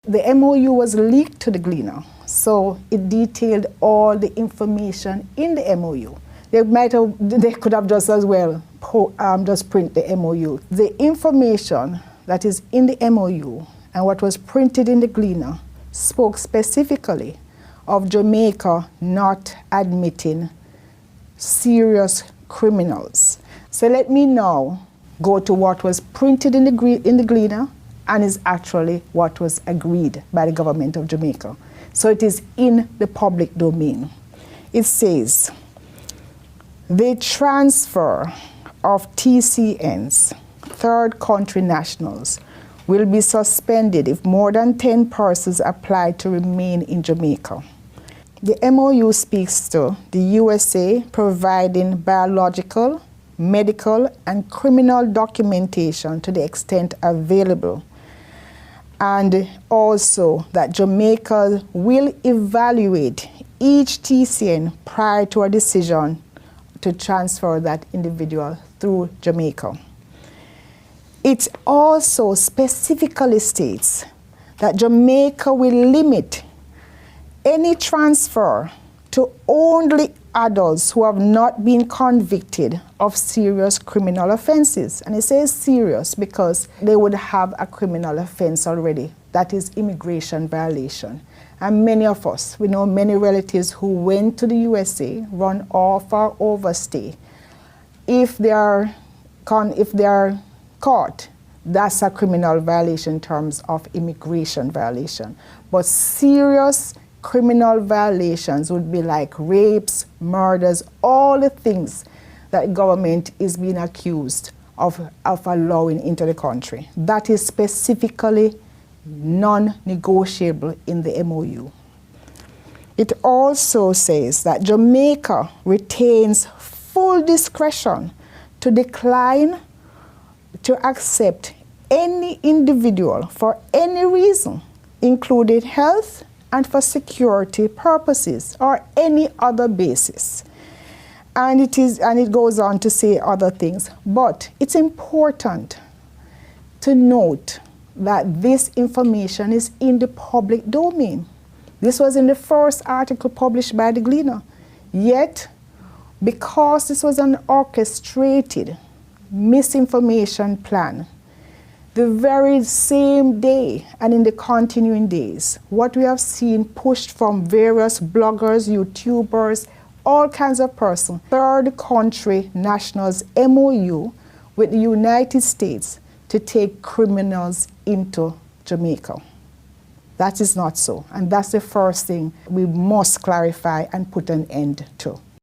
the MOU was leaked to the Gleaner, so it detailed all the information in the MOU. They could have just as well just print the MOU. The information that is in the MOU and what was printed in the Gleaner spoke specifically of Jamaica not admitting serious criminals. So let me now go to what was printed in the Gleaner and is actually what was agreed by the government of Jamaica. So it is in the public domain. It says, the transfer of TCNs, third country nationals, will be suspended if more than 10 persons apply to remain in Jamaica. The MOU speaks to the USA providing biological, medical, and criminal documentation to the extent available, and also that Jamaica will evaluate each TCN prior to a decision to transfer that individual through Jamaica. It also specifically states that Jamaica will limit any transfer to only adults who have not been convicted of serious criminal offenses. And it says serious because they would have a criminal offense already. That is immigration violation. And many of us, we know many relatives who went to the USA, run off or overstay. If they are caught, that's a criminal violation in terms of immigration violation. But serious criminal violations would be like rapes, murders, all the things that government is being accused of allowing into the country. That is specifically non-negotiable in the MOU. It also says that Jamaica retains full discretion to decline to accept any individual for any reason, including health and for security purposes or any other basis. And it goes on to say other things. But it's important to note that this information is in the public domain. This was in the first article published by the Gleaner. Yet, because this was an orchestrated misinformation plan, the very same day and in the continuing days, what we have seen pushed from various bloggers, YouTubers, all kinds of persons, third country nationals MOU with the United States to take criminals into Jamaica. That is not so. And that's the first thing we must clarify and put an end to.